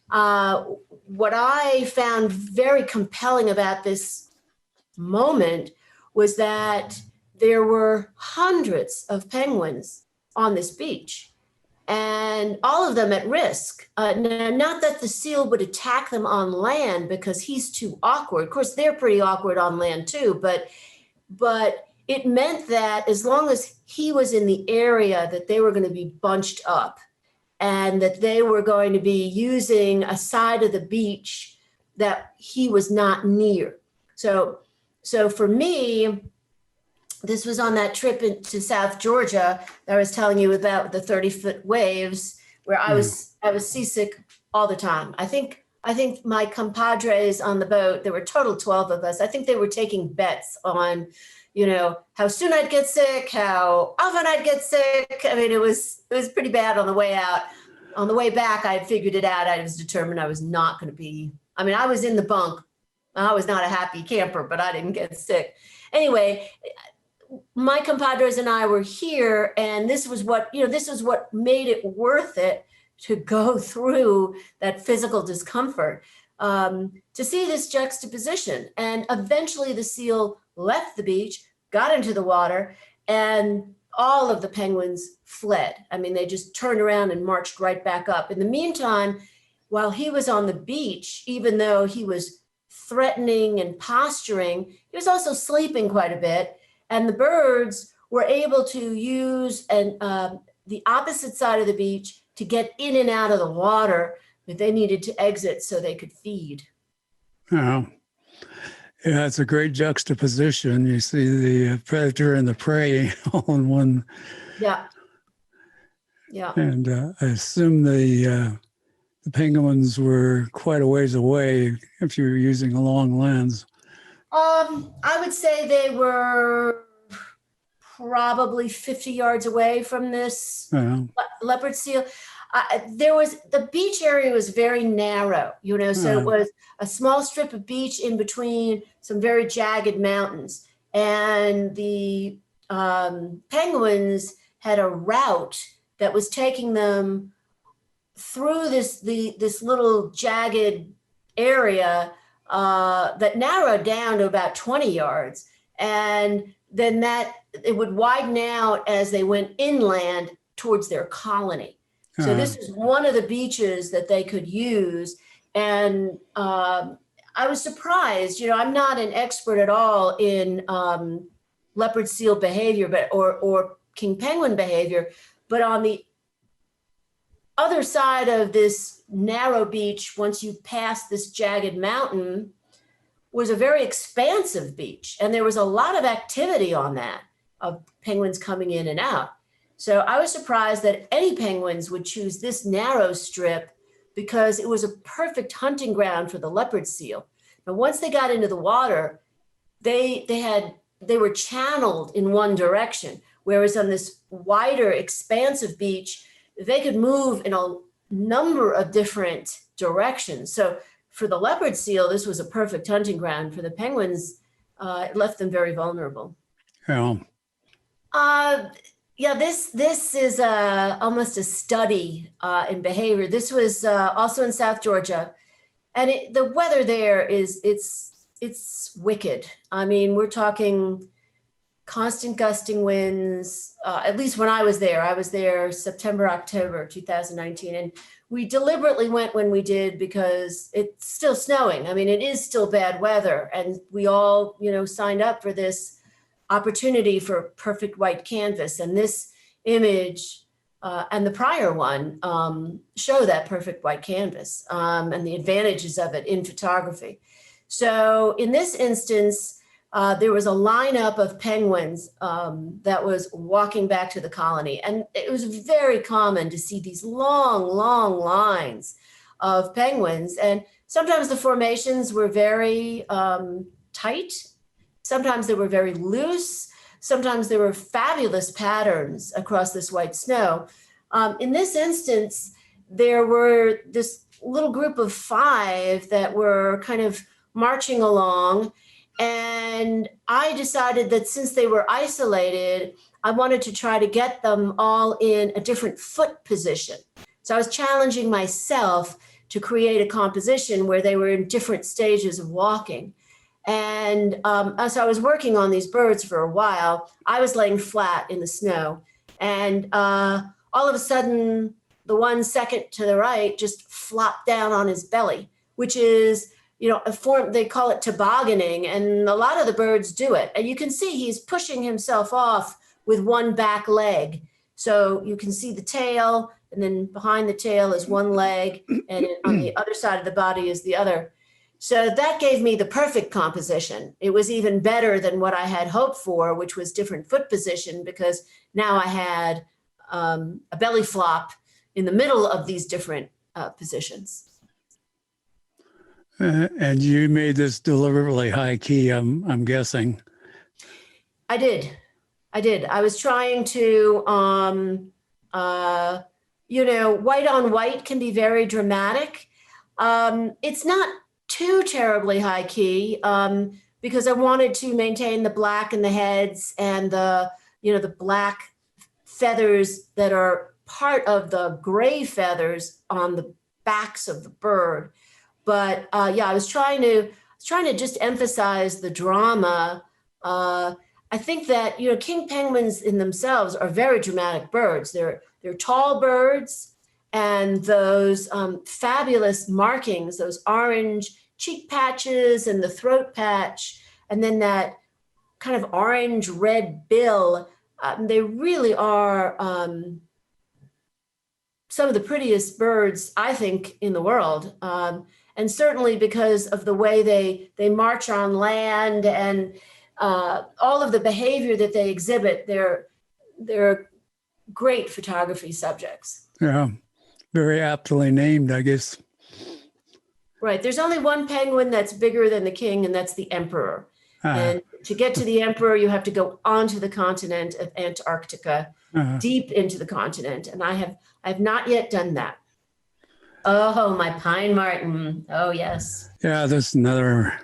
What I found very compelling about this moment was that there were hundreds of penguins on this beach, and all of them at risk. Now, not that the seal would attack them on land because he's too awkward. Of course, they're pretty awkward on land too, but it meant that as long as he was in the area, that they were going to be bunched up and that they were going to be using a side of the beach that he was not near. So for me, this was on that trip into South Georgia that I was telling you about, the 30-foot waves, where I was seasick all the time. I think my compadres on the boat, there were total 12 of us. I think they were taking bets on, how soon I'd get sick, how often I'd get sick. I mean, it was pretty bad on the way out. On the way back, I had figured it out. I was determined I was not going to be, I was in the bunk. I was not a happy camper, but I didn't get sick. Anyway, my compadres and I were here, and this was what made it worth it to go through that physical discomfort, to see this juxtaposition. And eventually the seal left the beach, got into the water, and all of the penguins fled. I mean, they just turned around and marched right back up. In the meantime, while he was on the beach, even though he was threatening and posturing, he was also sleeping quite a bit. And the birds were able to use the opposite side of the beach to get in and out of the water that they needed to exit so they could feed. Oh, yeah, it's a great juxtaposition. You see the predator and the prey all in one. Yeah. Yeah. And I assume the penguins were quite a ways away if you were using a long lens. I would say they were probably 50 yards away from this leopard seal. The beach area was very narrow, so it was a small strip of beach in between some very jagged mountains. And the penguins had a route that was taking them through this little jagged area that narrowed down to about 20 yards. And then it would widen out as they went inland towards their colony. So this is one of the beaches that they could use. And I was surprised, I'm not an expert at all in leopard seal behavior, or king penguin behavior, but on the other side of this narrow beach, once you pass this jagged mountain, was a very expansive beach. And there was a lot of activity on that of penguins coming in and out. So I was surprised that any penguins would choose this narrow strip because it was a perfect hunting ground for the leopard seal. Now, once they got into the water, they were channeled in one direction, whereas on this wider, expansive beach, they could move in a number of different directions. So for the leopard seal, this was a perfect hunting ground. For the penguins, it left them very vulnerable. Yeah. This is almost a study in behavior. This was also in South Georgia, and the weather there it's wicked. I mean, we're talking constant gusting winds. At least when I was there September, October 2019, and we deliberately went when we did because it's still snowing. I mean, it is still bad weather, and we all signed up for this opportunity for perfect white canvas. And this image and the prior one show that perfect white canvas and the advantages of it in photography. So in this instance, there was a lineup of penguins that was walking back to the colony. And it was very common to see these long, long lines of penguins. And sometimes the formations were very tight. Sometimes they were very loose. Sometimes there were fabulous patterns across this white snow. In this instance, there were this little group of 5 that were kind of marching along. And I decided that since they were isolated, I wanted to try to get them all in a different foot position. So I was challenging myself to create a composition where they were in different stages of walking. And as I was working on these birds for a while, I was laying flat in the snow. And all of a sudden, the one second to the right just flopped down on his belly, which is, a form, they call it tobogganing. And a lot of the birds do it. And you can see he's pushing himself off with one back leg. So you can see the tail, and then behind the tail is one leg, and on the other side of the body is the other. So that gave me the perfect composition. It was even better than what I had hoped for, which was different foot position, because now I had a belly flop in the middle of these different positions. And you made this deliberately high key, I'm guessing. I did. I was trying to, white on white can be very dramatic. It's not too terribly high key because I wanted to maintain the black in the heads and the black feathers that are part of the gray feathers on the backs of the bird. But I was trying to just emphasize the drama. I think that king penguins in themselves are very dramatic birds. They're tall birds, and those fabulous markings, those orange cheek patches and the throat patch, and then that kind of orange red bill They really are some of the prettiest birds, I think, in the world. And certainly because of the way they march on land and all of the behavior that they exhibit, they're great photography subjects. Yeah, very aptly named, I guess. Right. There's only one penguin that's bigger than the king, and that's the emperor. And to get to the emperor, you have to go onto the continent of Antarctica, deep into the continent. And I have not yet done that. Oh, my pine marten. Oh, yes. Yeah, that's another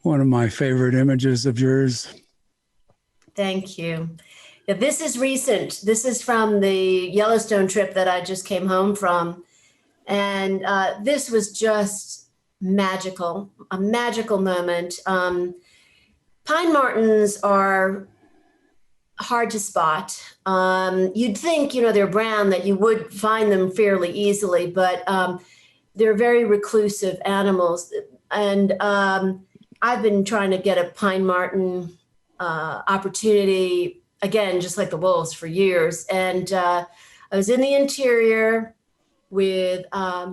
one of my favorite images of yours. Thank you. Yeah, this is recent. This is from the Yellowstone trip that I just came home from. And this was just magical, a magical moment. Pine martens are hard to spot. You'd think, they're brown, that you would find them fairly easily, but they're very reclusive animals. And I've been trying to get a pine marten opportunity, again, just like the wolves, for years. And I was in the interior with a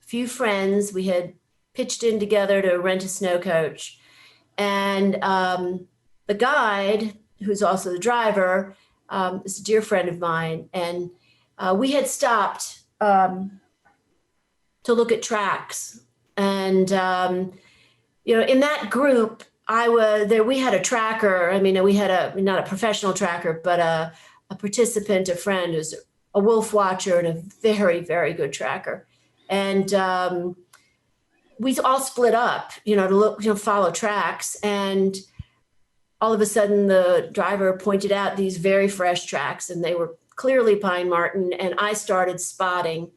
few friends. We had pitched in together to rent a snow coach. And the guide, who's also the driver, is a dear friend of mine. And we had stopped to look at tracks. And, in that group, we had a tracker. I mean, we had not a professional tracker, but a participant, a friend who's a wolf watcher and a very, very good tracker. And we all split up, to look, follow tracks. And all of a sudden the driver pointed out these very fresh tracks, and they were clearly pine marten. And I started spotting.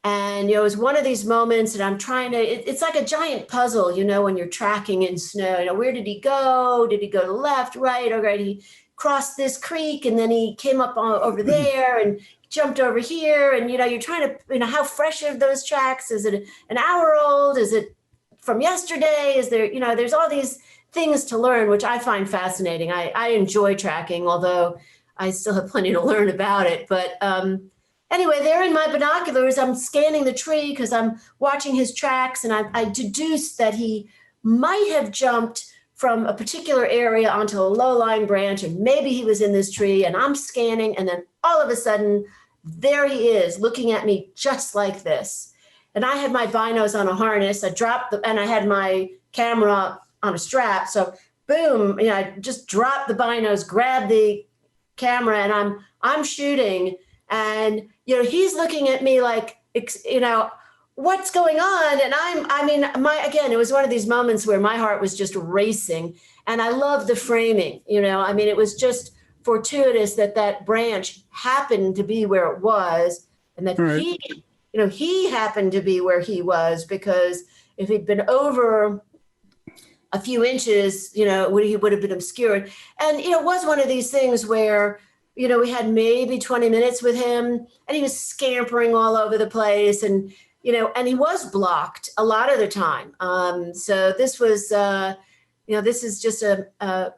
And, it was one of these moments that I'm trying to, it's like a giant puzzle, when you're tracking in snow, where did he go? Did he go to the left, right? Or right, he crossed this creek and then he came up over there and jumped over here. And, you're trying to, how fresh are those tracks? Is it an hour old? Is it from yesterday? Is there, there's all these things to learn, which I find fascinating. I enjoy tracking, although I still have plenty to learn about it. But anyway, there in my binoculars, I'm scanning the tree because I'm watching his tracks, and I deduced that he might have jumped from a particular area onto a low-lying branch, and maybe he was in this tree, and I'm scanning, and then all of a sudden, there he is looking at me just like this. And I had my binos on a harness. I dropped and I had my camera on a strap. So boom, I just dropped the binos, grabbed the camera, and I'm shooting. And, he's looking at me like, what's going on? And again, it was one of these moments where my heart was just racing, and I love the framing, it was just fortuitous that branch happened to be where it was, and that right. He happened to be where he was, because if he'd been over a few inches, he would have been obscured. And, it was one of these things where, we had maybe 20 minutes with him, and he was scampering all over the place, and, and he was blocked a lot of the time. So this was, this is just a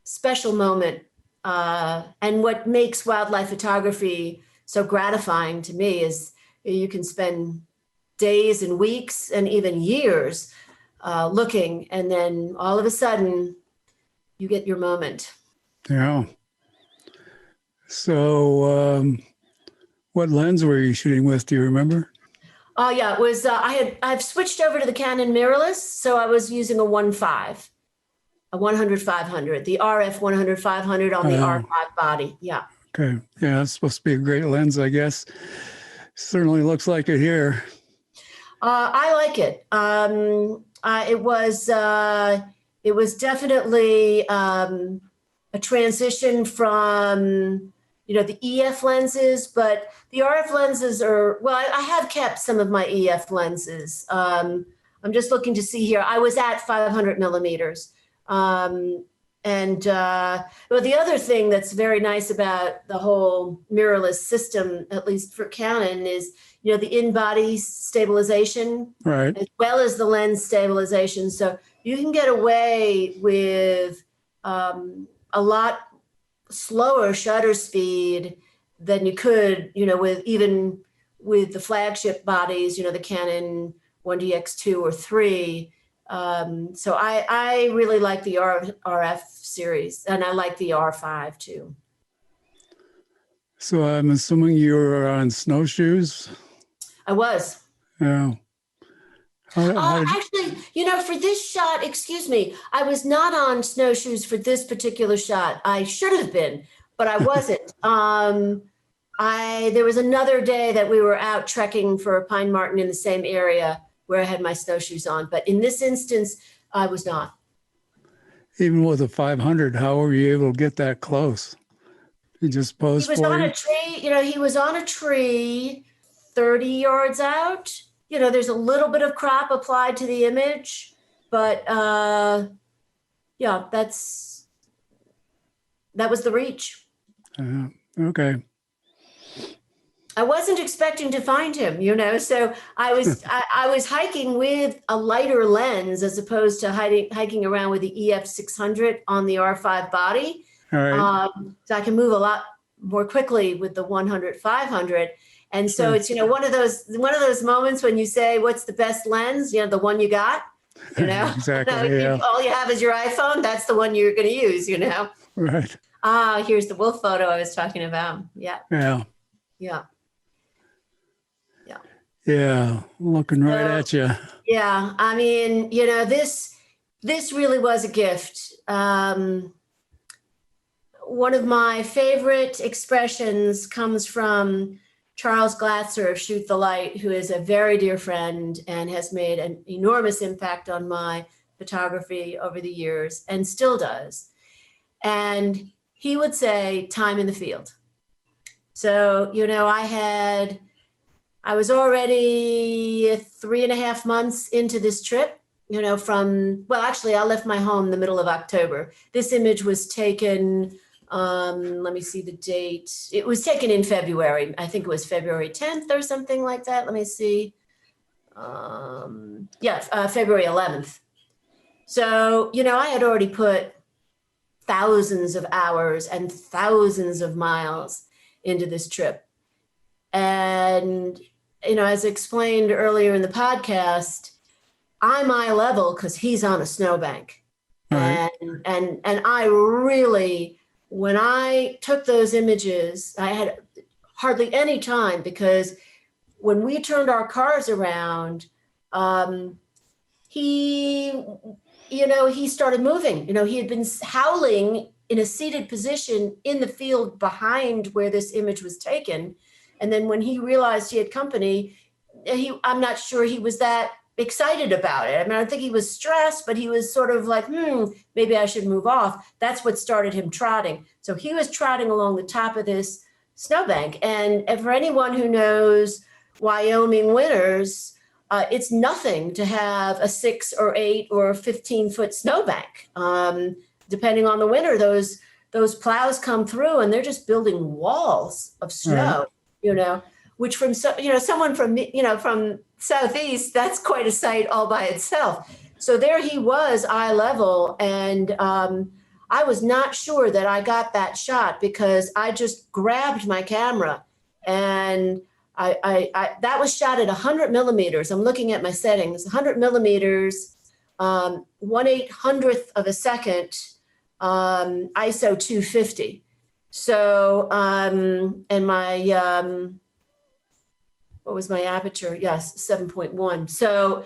special moment. And what makes wildlife photography so gratifying to me is you can spend days and weeks and even years looking, and then all of a sudden you get your moment. Yeah. So what lens were you shooting with? Do you remember? Yeah, it was, I've switched over to the Canon mirrorless. So I was using a 1.5, a 100-500, the RF 100-500 on the R5 body. Yeah. Okay. Yeah, it's supposed to be a great lens, I guess. Certainly looks like it here. I like it. It was definitely a transition from, the EF lenses, but the RF lenses I have kept some of my EF lenses. I'm just looking to see here. I was at 500 millimeters. The other thing that's very nice about the whole mirrorless system, at least for Canon, is, the in-body stabilization, right, as well as the lens stabilization. So you can get away with a lot slower shutter speed than you could, with the flagship bodies, the Canon 1DX2 or 3. So I really like the RF series, and I like the R5 too. So I'm assuming you were on snowshoes? I was. Yeah. Actually, for this shot, excuse me, I was not on snowshoes for this particular shot. I should have been, but I wasn't. There was another day that we were out trekking for a pine marten in the same area where I had my snowshoes on. But in this instance, I was not. Even with a 500, how were you able to get that close? He just posed He was for on you? a tree, he was on a tree 30 yards out. There's a little bit of crop applied to the image, but yeah, that was the reach. Okay. I wasn't expecting to find him, so I was I was hiking with a lighter lens as opposed to hiking around with the EF 600 on the R5 body. All right. So I can move a lot more quickly with the 100 500. And so Sure. it's one of those moments when you say, what's the best lens? The one you got. Exactly. Yeah. All you have is your iPhone. That's the one you're going to use. Right. Here's the wolf photo I was talking about. Yeah. Yeah. Yeah. Yeah. Looking right at you. Yeah. I mean, this really was a gift. One of my favorite expressions comes from Charles Glatzer of Shoot the Light, who is a very dear friend and has made an enormous impact on my photography over the years and still does. And he would say, time in the field. So, I was already 3.5 months into this trip, actually, I left my home in the middle of October. This image was taken, let me see the date. It was taken in February. I think it was February 10th or something like that. Let me see. February 11th. So, I had already put thousands of hours and thousands of miles into this trip. And, as explained earlier in the podcast, I'm eye level because he's on a snowbank. Right. And I really, when I took those images, I had hardly any time because when we turned our cars around, he started moving. He had been howling in a seated position in the field behind where this image was taken. And then when he realized he had company, I'm not sure he was that excited about it. I mean, I think he was stressed, but he was sort of like, maybe I should move off. That's what started him trotting. So he was trotting along the top of this snowbank. And for anyone who knows Wyoming winters, it's nothing to have a 6 or 8 or 15-foot snowbank. Depending on the winter, those plows come through and they're just building walls of snow. Right. Which from someone from Southeast, that's quite a sight all by itself. So there he was, eye level, and I was not sure that I got that shot because I just grabbed my camera, and I that was shot at 100 millimeters. I'm looking at my settings, 100 millimeters, 1/800th of a second, ISO 250. So, and my, what was my aperture? Yes, 7.1. So,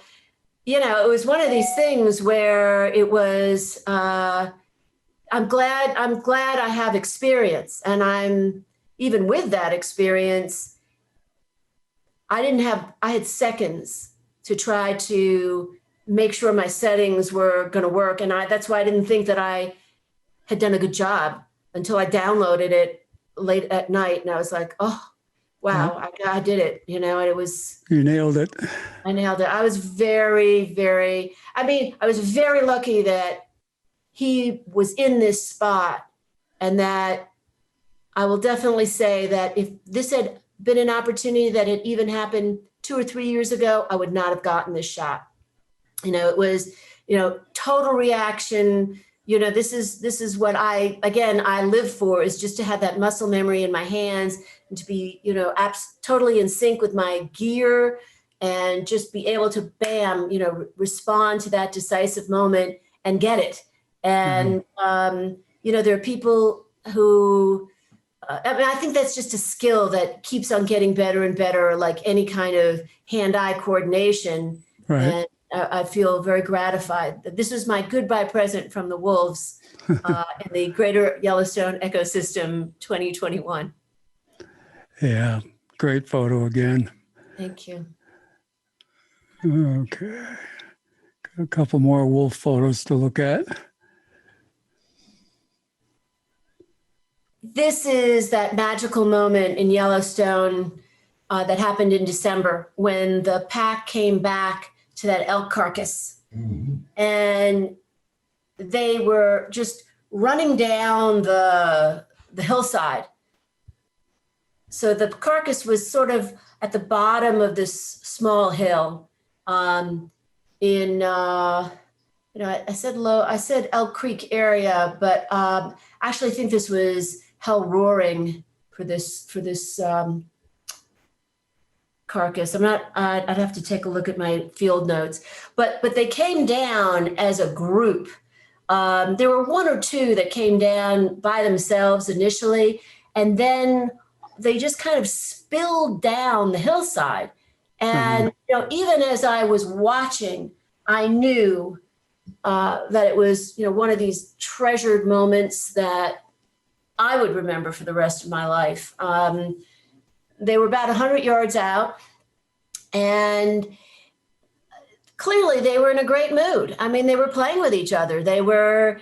it was one of these things where it was, I'm glad I have experience. And even with that experience, I had seconds to try to make sure my settings were going to work. And that's why I didn't think that I had done a good job until I downloaded it late at night. And I was like, oh, wow, I did it. And it was. You nailed it. I nailed it. I was very, very, I was very lucky that he was in this spot, and that I will definitely say that if this had been an opportunity that had even happened 2 or 3 years ago, I would not have gotten this shot. It was, total reaction, this is what I live for, is just to have that muscle memory in my hands and to be, totally in sync with my gear and just be able to bam, respond to that decisive moment and get it. And, there are people who, I think that's just a skill that keeps on getting better and better, like any kind of hand-eye coordination. Right. And I feel very gratified that this is my goodbye present from the wolves in the Greater Yellowstone Ecosystem 2021. Yeah, great photo again. Thank you. Okay, got a couple more wolf photos to look at. This is that magical moment in Yellowstone that happened in December when the pack came back to that elk carcass. Mm-hmm. And they were just running down the hillside. So the carcass was sort of at the bottom of this small hill. I said Elk Creek area, but actually I think this was Hell Roaring for this carcass. I'd have to take a look at my field notes, but they came down as a group. There were one or two that came down by themselves initially, and then they just kind of spilled down the hillside. And, even as I was watching, I knew that it was, one of these treasured moments that I would remember for the rest of my life. They were about 100 yards out, and clearly they were in a great mood. I mean, they were playing with each other. They were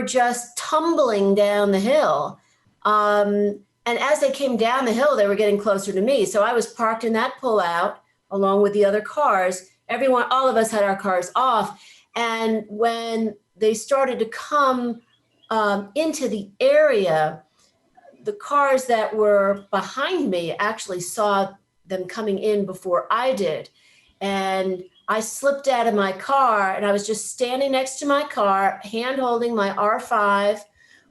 just tumbling down the hill. And as they came down the hill, they were getting closer to me. So I was parked in that pullout along with the other cars. All of us had our cars off. And when they started to come into the area, the cars that were behind me actually saw them coming in before I did. And I slipped out of my car, and I was just standing next to my car, hand holding my R5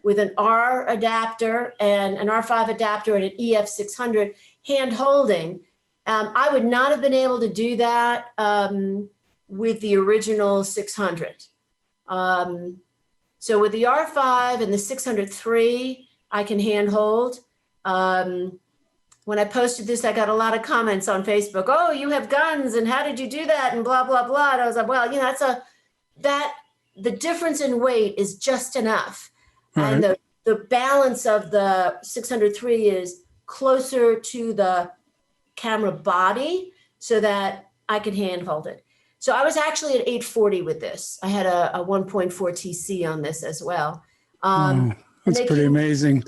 with an R adapter and an R5 adapter and an EF600 hand holding. I would not have been able to do that with the original 600. So with the R5 and the 603, I can hand hold. When I posted this, I got a lot of comments on Facebook. Oh, you have guns, and how did you do that? And blah, blah, blah. And I was like, well, the difference in weight is just enough. Right. And the balance of the 603 is closer to the camera body so that I could hand hold it. So I was actually at 840 with this. I had a 1.4 TC on this as well. That's pretty amazing.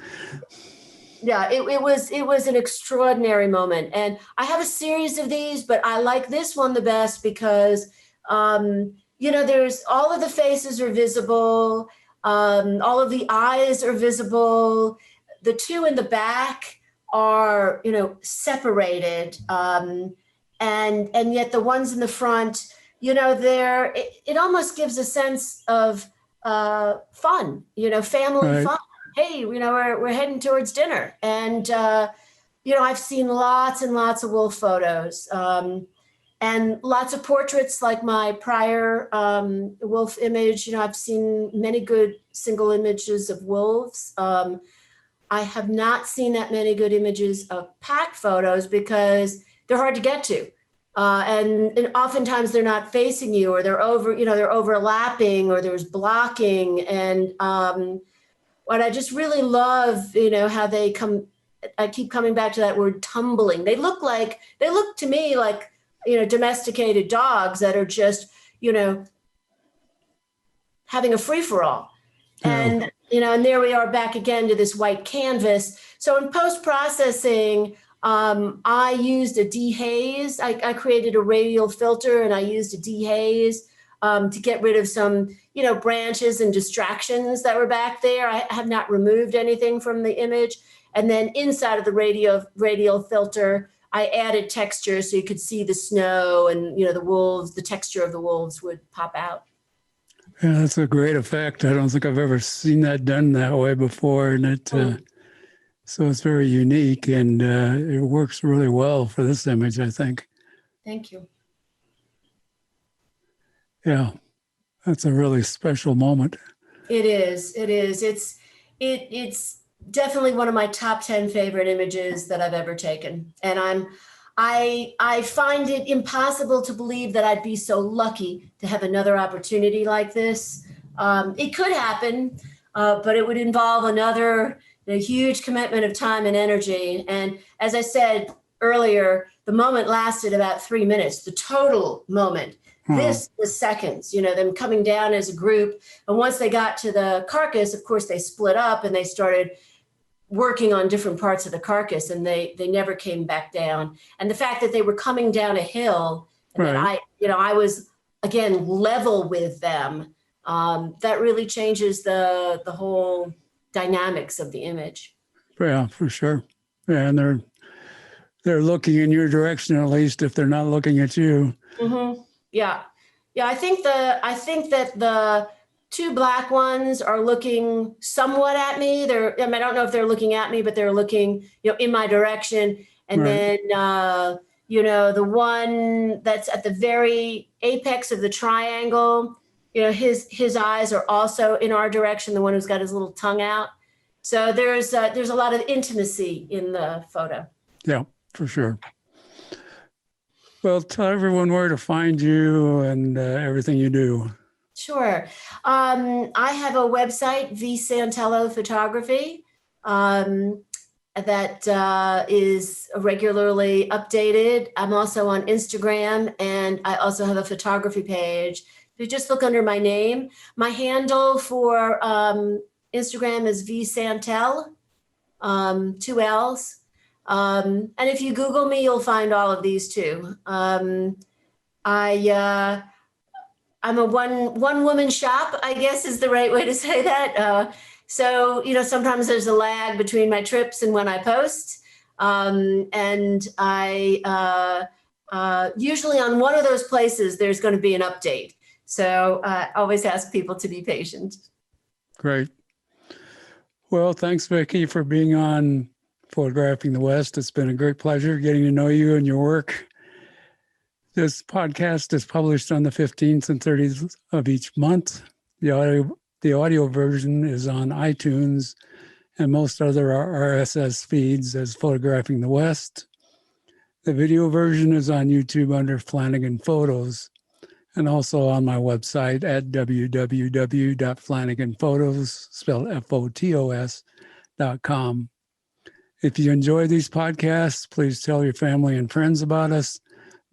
Yeah, it was an extraordinary moment. And I have a series of these, but I like this one the best because, there's all of the faces are visible. All of the eyes are visible. The two in the back are, separated. And yet the ones in the front, it almost gives a sense of fun, family right. Fun. Hey, we're heading towards dinner. And, I've seen lots and lots of wolf photos and lots of portraits like my prior wolf image. I've seen many good single images of wolves. I have not seen that many good images of pack photos because they're hard to get to. And oftentimes they're not facing you, or they're overlapping, or there's blocking. And what I just really love, how they come, I keep coming back to that word tumbling. They look to me like, domesticated dogs that are just, having a free-for-all. Yeah. And there we are back again to this white canvas. So in post-processing, I used a dehaze. I created a radial filter, and I used a dehaze to get rid of some, branches and distractions that were back there. I have not removed anything from the image. And then inside of the radial filter, I added texture so you could see the snow and, the wolves, the texture of the wolves would pop out. Yeah, that's a great effect. I don't think I've ever seen that done that way before, and so it's very unique, and it works really well for this image, I think. Thank you. Yeah, that's a really special moment. It is. It is. It's definitely one of my top 10 favorite images that I've ever taken. And I find it impossible to believe that I'd be so lucky to have another opportunity like this. It could happen, but it would involve another huge commitment of time and energy. And as I said earlier, the moment lasted about 3 minutes, the total moment. This was seconds, them coming down as a group. And once they got to the carcass, of course, they split up and they started working on different parts of the carcass, and they never came back down. And the fact that they were coming down a hill, and that I was again level with them, that really changes the whole dynamics of the image. Yeah, for sure. Yeah, and they're looking in your direction, at least if they're not looking at you. Mm-hmm. Yeah. I think that the two black ones are looking somewhat at me. I don't know if they're looking at me, but they're looking, in my direction. And then, the one that's at the very apex of the triangle, his eyes are also in our direction. The one who's got his little tongue out. So there's a lot of intimacy in the photo. Yeah, for sure. Well, tell everyone where to find you and everything you do. Sure. I have a website, Vicki Santello Photography, that is regularly updated. I'm also on Instagram, and I also have a photography page. If you just look under my name, my handle for Instagram is Vicki Santello, 2 L's. And if you Google me, you'll find all of these too. I'm a one woman shop, I guess is the right way to say that. So, sometimes there's a lag between my trips and when I post. And I usually on one of those places, there's going to be an update. So I always ask people to be patient. Great. Well, thanks, Vicki, for being on Photographing the West. It's been a great pleasure getting to know you and your work. This podcast is published on the 15th and 30th of each month. The audio version is on iTunes and most other RSS feeds as Photographing the West. The video version is on YouTube under Flanagan Photos, and also on my website at www.flanaganphotos, spelled Fotos.com. If you enjoy these podcasts, please tell your family and friends about us.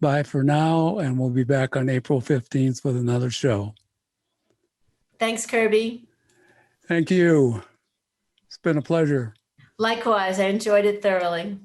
Bye for now, and we'll be back on April 15th with another show. Thanks, Kirby. Thank you. It's been a pleasure. Likewise, I enjoyed it thoroughly.